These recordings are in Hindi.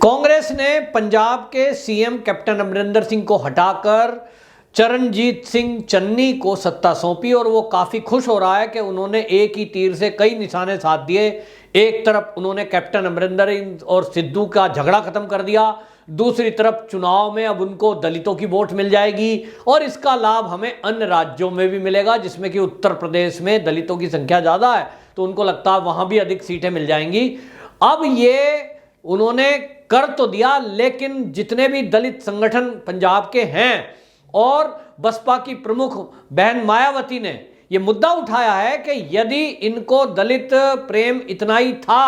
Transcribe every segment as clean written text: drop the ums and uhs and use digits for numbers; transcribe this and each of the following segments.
कांग्रेस ने पंजाब के सीएम कैप्टन अमरिंदर सिंह को हटाकर चरणजीत सिंह चन्नी को सत्ता सौंपी और वो काफ़ी खुश हो रहा है कि उन्होंने एक ही तीर से कई निशाने साध दिए। एक तरफ उन्होंने कैप्टन अमरिंदर और सिद्धू का झगड़ा खत्म कर दिया, दूसरी तरफ चुनाव में अब उनको दलितों की वोट मिल जाएगी और इसका लाभ हमें अन्य राज्यों में भी मिलेगा, जिसमें कि उत्तर प्रदेश में दलितों की संख्या ज़्यादा है तो उनको लगता है वहाँ भी अधिक सीटें मिल जाएंगी। अब ये उन्होंने कर तो दिया, लेकिन जितने भी दलित संगठन पंजाब के हैं और बसपा की प्रमुख बहन मायावती ने यह मुद्दा उठाया है कि यदि इनको दलित प्रेम इतना ही था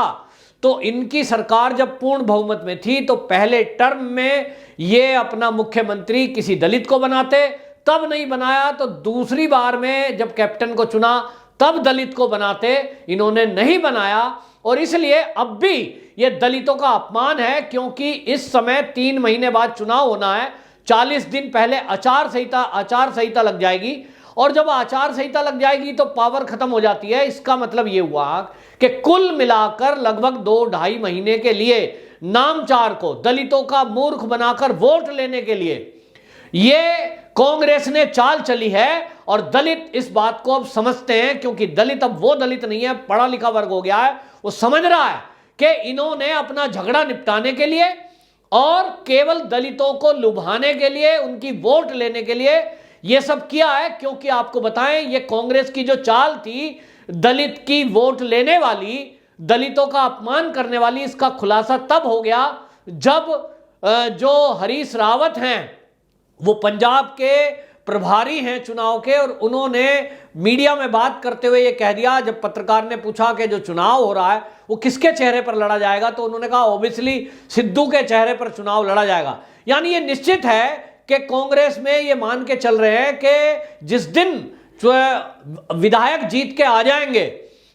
तो इनकी सरकार जब पूर्ण बहुमत में थी तो पहले टर्म में ये अपना मुख्यमंत्री किसी दलित को बनाते, तब नहीं बनाया तो दूसरी बार में जब कैप्टन को चुना तब दलित को बनाते, इन्होंने नहीं बनाया। और इसलिए अब भी ये दलितों का अपमान है, क्योंकि इस समय 3 महीने बाद चुनाव होना है, 40 दिन पहले आचार संहिता लग जाएगी और जब आचार संहिता लग जाएगी तो पावर खत्म हो जाती है। इसका मतलब ये हुआ कि कुल मिलाकर लगभग 2-2.5 महीने के लिए नामचार को दलितों का मूर्ख बनाकर वोट लेने के लिए ये कांग्रेस ने चाल चली है। और दलित इस बात को अब समझते हैं, क्योंकि दलित अब वो दलित नहीं है, पढ़ा लिखा वर्ग हो गया है। वो समझ रहा है कि इन्होंने अपना झगड़ा निपटाने के लिए और केवल दलितों को लुभाने के लिए, उनकी वोट लेने के लिए यह सब किया है। क्योंकि आपको बताएं, ये कांग्रेस की जो चाल थी दलित की वोट लेने वाली, दलितों का अपमान करने वाली, इसका खुलासा तब हो गया जब जो हरीश रावत हैं वो पंजाब के प्रभारी हैं चुनाव के, और उन्होंने मीडिया में बात करते हुए ये कह दिया, जब पत्रकार ने पूछा कि जो चुनाव हो रहा है वो किसके चेहरे पर लड़ा जाएगा, तो उन्होंने कहा ऑब्वियसली सिद्धू के चेहरे पर चुनाव लड़ा जाएगा। यानी ये निश्चित है कि कांग्रेस में ये मान के चल रहे हैं कि जिस दिन विधायक जीत के आ जाएंगे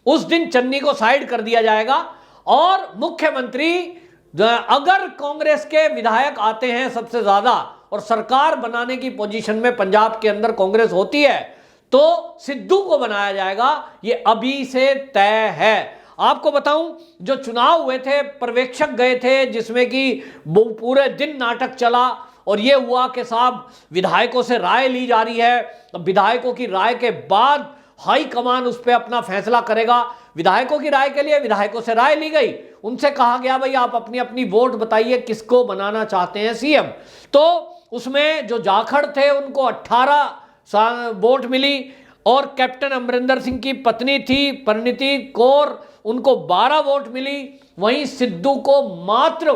उस दिन चन्नी को साइड कर दिया जाएगा और मुख्यमंत्री, अगर कांग्रेस के विधायक आते हैं सबसे ज्यादा और सरकार बनाने की पोजीशन में पंजाब के अंदर कांग्रेस होती है तो सिद्धू को बनाया जाएगा। ये अभी से तय है। आपको बताऊं, जो चुनाव हुए थे पर्यवेक्षक गए थे, जिसमें कि पूरे दिन नाटक चला और ये हुआ कि साहब विधायकों से राय ली जा रही है, विधायकों की राय के बाद हाई कमान उस पर अपना फैसला करेगा। विधायकों की राय के लिए विधायकों से राय ली गई, उनसे कहा गया भाई आप अपनी अपनी वोट बताइए किसको बनाना चाहते हैं सीएम। तो उसमें जो जाखड़ थे उनको 18 वोट मिली और कैप्टन अमरिंदर सिंह की पत्नी थी परिणीति कौर, उनको 12 वोट मिली। वहीं सिद्धू को मात्र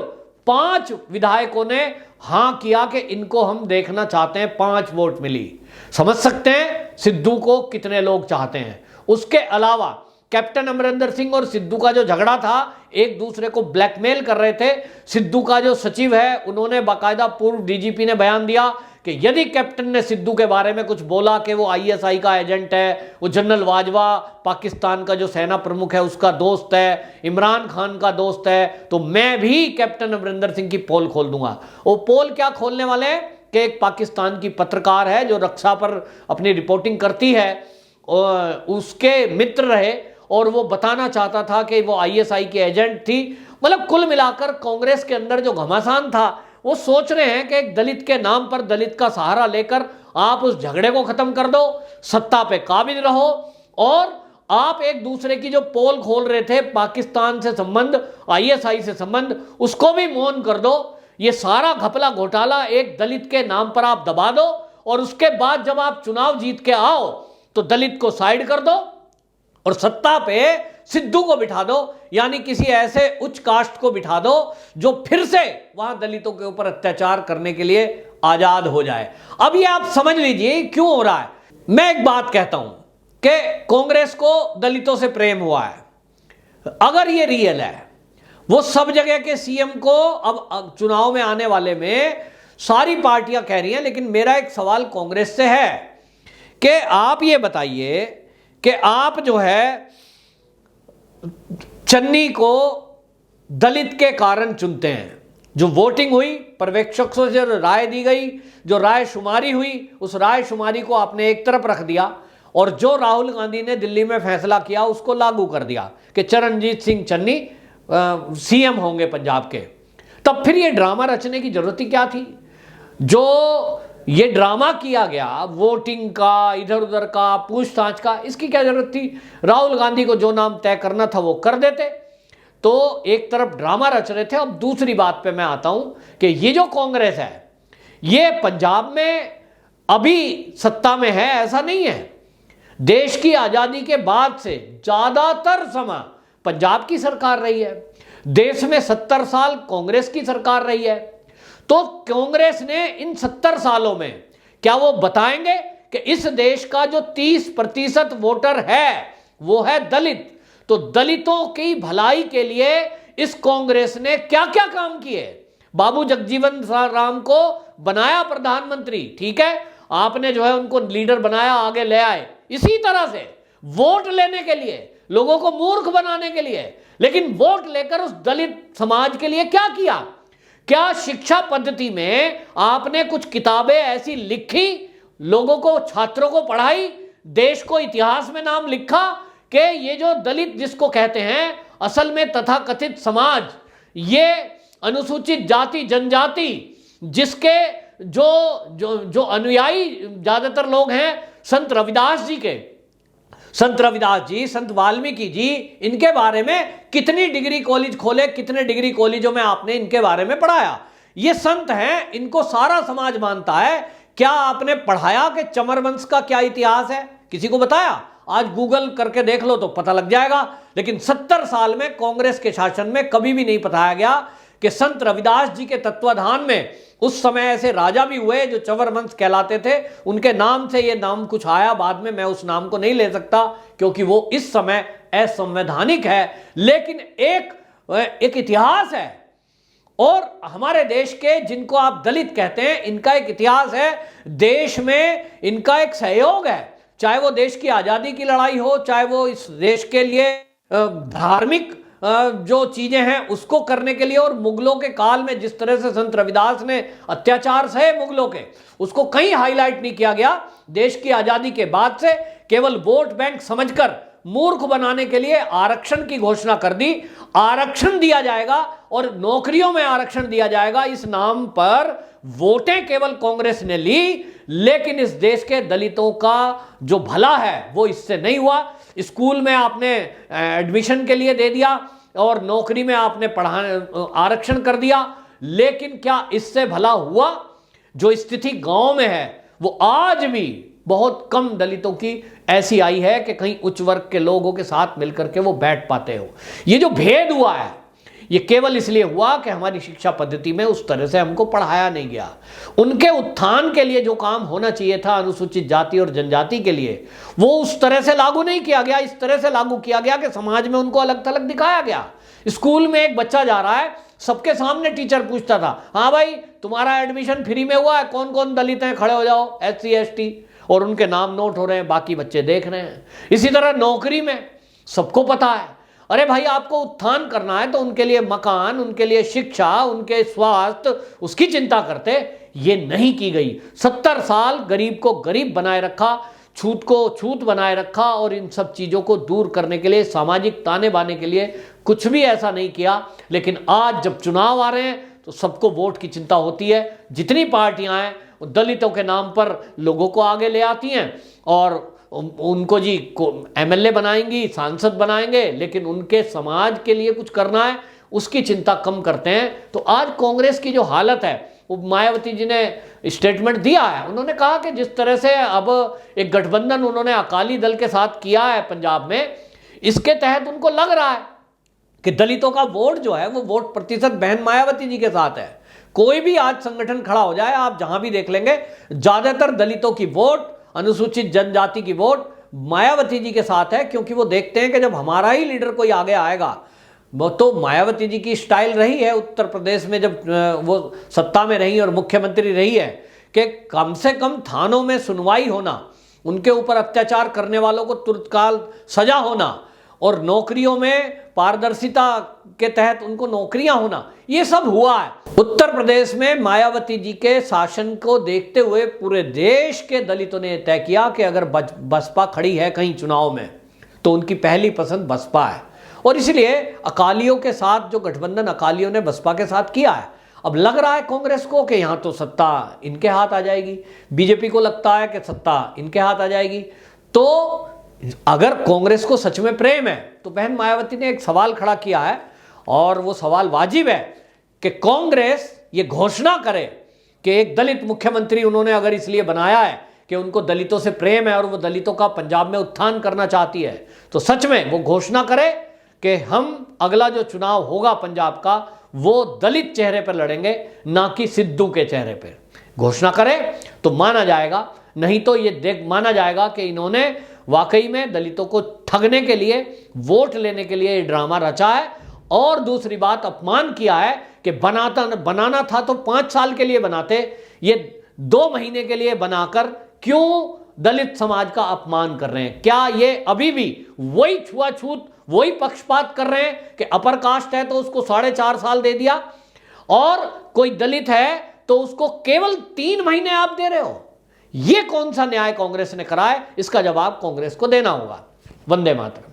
5 विधायकों ने हां किया कि इनको हम देखना चाहते हैं, 5 वोट मिली। समझ सकते हैं सिद्धू को कितने लोग चाहते हैं। उसके अलावा कैप्टन अमरिंदर सिंह और सिद्धू का जो झगड़ा था, एक दूसरे को ब्लैकमेल कर रहे थे। सिद्धू का जो सचिव है उन्होंने बाकायदा पूर्व डीजीपी ने बयान दिया कि यदि कैप्टन ने सिद्धू के बारे में कुछ बोला कि वो आईएसआई का एजेंट है, वो जनरल बाजवा पाकिस्तान का जो सेना प्रमुख है उसका दोस्त है, इमरान खान का दोस्त है, तो मैं भी कैप्टन अमरिंदर सिंह की पोल खोल दूंगा। वो पोल क्या खोलने वाले हैं कि एक पाकिस्तान की पत्रकार है जो रक्षा पर अपनी रिपोर्टिंग करती है और उसके मित्र रहे और वो बताना चाहता था कि वो आईएसआई की एजेंट थी। मतलब कुल मिलाकर कांग्रेस के अंदर जो घमासान था, वो सोच रहे हैं कि एक दलित के नाम पर दलित का सहारा लेकर आप उस झगड़े को खत्म कर दो, सत्ता पे काबिज रहो और आप एक दूसरे की जो पोल खोल रहे थे पाकिस्तान से संबंध, आईएसआई से संबंध, उसको भी मौन कर दो। ये सारा घपला घोटाला एक दलित के नाम पर आप दबा दो और उसके बाद जब आप चुनाव जीत के आओ तो दलित को साइड कर दो और सत्ता पे सिद्धू को बिठा दो, यानी किसी ऐसे उच्च कास्ट को बिठा दो जो फिर से वहां दलितों के ऊपर अत्याचार करने के लिए आजाद हो जाए। अब ये आप समझ लीजिए क्यों हो रहा है। मैं एक बात कहता हूं कि कांग्रेस को दलितों से प्रेम हुआ है, अगर ये रियल है, वो सब जगह के सीएम को अब चुनाव में आने वाले में सारी पार्टियां कह रही हैं, लेकिन मेरा एक सवाल कांग्रेस से है कि आप ये बताइए कि आप जो है चन्नी को दलित के कारण चुनते हैं। जो वोटिंग हुई, पर्यवेक्षकों से राय दी गई, जो राय शुमारी हुई, उस राय शुमारी को आपने एक तरफ रख दिया और जो राहुल गांधी ने दिल्ली में फैसला किया उसको लागू कर दिया कि चरणजीत सिंह चन्नी सीएम होंगे पंजाब के। तब फिर ये ड्रामा रचने की जरूरत ही क्या थी? जो ये ड्रामा किया गया वोटिंग का, इधर उधर का, पूछताछ का, इसकी क्या जरूरत थी? राहुल गांधी को जो नाम तय करना था वो कर देते। तो एक तरफ ड्रामा रच रहे थे। अब दूसरी बात पे मैं आता हूं कि ये जो कांग्रेस है ये पंजाब में अभी सत्ता में है ऐसा नहीं है। देश की आजादी के बाद से ज्यादातर समय पंजाब की सरकार रही है। देश में 70 साल कांग्रेस की सरकार रही है। तो कांग्रेस ने इन 70 सालों में क्या वो बताएंगे कि इस देश का जो 30% वोटर है वो है दलित। तो दलितों की भलाई के लिए इस कांग्रेस ने क्या क्या काम किए? बाबू जगजीवन राम को बनाया प्रधानमंत्री, ठीक है, आपने जो है उनको लीडर बनाया, आगे ले आए। इसी तरह से वोट लेने के लिए, लोगों को मूर्ख बनाने के लिए, लेकिन वोट लेकर उस दलित समाज के लिए क्या किया? क्या शिक्षा पद्धति में आपने कुछ किताबें ऐसी लिखी, लोगों को, छात्रों को पढ़ाई, देश को इतिहास में नाम लिखा कि ये जो दलित जिसको कहते हैं असल में तथाकथित समाज, ये अनुसूचित जाति जनजाति जिसके जो जो जो अनुयायी ज्यादातर लोग हैं संत रविदास जी के, संत रविदास जी, संत वाल्मीकि जी, इनके बारे में कितनी डिग्री कॉलेज खोले, कितने डिग्री कॉलेजों में आपने इनके बारे में पढ़ाया? ये संत हैं, इनको सारा समाज मानता है। क्या आपने पढ़ाया कि चमर वंश का क्या इतिहास है? किसी को बताया? आज गूगल करके देख लो तो पता लग जाएगा। लेकिन 70 साल में कांग्रेस के शासन में कभी भी नहीं बताया गया कि संत रविदास जी के तत्वाधान में उस समय ऐसे राजा भी हुए जो चवर वंश कहलाते थे। उनके नाम से ये नाम कुछ आया बाद में, मैं उस नाम को नहीं ले सकता क्योंकि वो इस समय असंवैधानिक है। लेकिन एक इतिहास है। और हमारे देश के जिनको आप दलित कहते हैं, इनका एक इतिहास है, देश में इनका एक सहयोग है। चाहे वो देश की आजादी की लड़ाई हो, चाहे वो इस देश के लिए धार्मिक जो चीजें हैं उसको करने के लिए, और मुगलों के काल में जिस तरह से संत रविदास ने अत्याचार सहे मुगलों के, उसको कहीं हाईलाइट नहीं किया गया। देश की आजादी के बाद से केवल वोट बैंक समझकर मूर्ख बनाने के लिए आरक्षण की घोषणा कर दी। आरक्षण दिया जाएगा और नौकरियों में आरक्षण दिया जाएगा, इस नाम पर वोटें केवल कांग्रेस ने ली। लेकिन इस देश के दलितों का जो भला है वो इससे नहीं हुआ। स्कूल में आपने एडमिशन के लिए दे दिया और नौकरी में आपने आरक्षण कर दिया, लेकिन क्या इससे भला हुआ? जो स्थिति गांव में है वो आज भी बहुत कम दलितों की ऐसी आई है कि कहीं उच्च वर्ग के लोगों के साथ मिलकर के वो बैठ पाते हो। ये जो भेद हुआ है ये केवल इसलिए हुआ कि हमारी शिक्षा पद्धति में उस तरह से हमको पढ़ाया नहीं गया। उनके उत्थान के लिए जो काम होना चाहिए था अनुसूचित जाति और जनजाति के लिए, वो उस तरह से लागू नहीं किया गया। इस तरह से लागू किया गया कि समाज में उनको अलग थलग दिखाया गया। स्कूल में एक बच्चा जा रहा है, सबके सामने टीचर पूछता था, हाँ भाई तुम्हारा एडमिशन फ्री में हुआ है, कौन कौन दलित हैं खड़े हो जाओ, SC ST, और उनके नाम नोट हो रहे हैं, बाकी बच्चे देख रहे हैं। इसी तरह नौकरी में सबको पता है, अरे भाई आपको उत्थान करना है तो उनके लिए मकान, उनके लिए शिक्षा, उनके स्वास्थ्य, उसकी चिंता करते। ये नहीं की गई। 70 साल गरीब को गरीब बनाए रखा, छूत को छूत बनाए रखा, और इन सब चीज़ों को दूर करने के लिए, सामाजिक ताने बाने के लिए कुछ भी ऐसा नहीं किया। लेकिन आज जब चुनाव आ रहे हैं तो सबको वोट की चिंता होती है। जितनी पार्टियां हैं दलितों के नाम पर लोगों को आगे ले आती हैं और उनको जी MLA बनाएंगी, सांसद बनाएंगे, लेकिन उनके समाज के लिए कुछ करना है उसकी चिंता कम करते हैं। तो आज कांग्रेस की जो हालत है, वो मायावती जी ने स्टेटमेंट दिया है। उन्होंने कहा कि जिस तरह से अब एक गठबंधन उन्होंने अकाली दल के साथ किया है पंजाब में, इसके तहत उनको लग रहा है कि दलितों का वोट जो है वो वोट प्रतिशत बहन मायावती जी के साथ है। कोई भी आज संगठन खड़ा हो जाए, आप जहां भी देख लेंगे ज्यादातर दलितों की वोट, अनुसूचित जनजाति की वोट मायावती जी के साथ है। क्योंकि वो देखते हैं कि जब हमारा ही लीडर कोई आगे आएगा, वो तो मायावती जी की स्टाइल रही है उत्तर प्रदेश में जब वो सत्ता में रही और मुख्यमंत्री रही है, कि कम से कम थानों में सुनवाई होना, उनके ऊपर अत्याचार करने वालों को तुरंतकाल सजा होना, और नौकरियों में पारदर्शिता के तहत उनको नौकरियां होना, ये सब हुआ है। उत्तर प्रदेश में मायावती जी के शासन को देखते हुए पूरे देश के दलितों ने तय किया कि अगर बसपा खड़ी है कहीं चुनाव में तो उनकी पहली पसंद बसपा है। और इसलिए अकालियों के साथ जो गठबंधन अकालियों ने बसपा के साथ किया है, अब लग रहा है कांग्रेस को कि यहां तो सत्ता इनके हाथ आ जाएगी, बीजेपी को लगता है कि सत्ता इनके हाथ आ जाएगी। तो अगर कांग्रेस को सच में प्रेम है तो बहन मायावती ने एक सवाल खड़ा किया है, और वो सवाल वाजिब है कि कांग्रेस ये घोषणा करे कि एक दलित मुख्यमंत्री उन्होंने अगर इसलिए बनाया है कि उनको दलितों से प्रेम है और वो दलितों का पंजाब में उत्थान करना चाहती है, तो सच में वो घोषणा करे कि हम अगला जो चुनाव होगा पंजाब का वो दलित चेहरे पर लड़ेंगे, ना कि सिद्धू के चेहरे पर। घोषणा करे तो माना जाएगा, नहीं तो ये माना जाएगा कि इन्होंने वाकई में दलितों को ठगने के लिए, वोट लेने के लिए ये ड्रामा रचा है। और दूसरी बात, अपमान किया है कि बनाना था तो 5 साल के लिए बनाते, ये 2 महीने के लिए बनाकर क्यों दलित समाज का अपमान कर रहे हैं? क्या ये अभी भी वही छुआछूत, वही पक्षपात कर रहे हैं कि अपर कास्ट है तो उसको 4.5 साल दे दिया, और कोई दलित है तो उसको केवल 3 महीने आप दे रहे हो? ये कौन सा न्याय कांग्रेस ने करा है? इसका जवाब कांग्रेस को देना होगा। वंदे मातरम।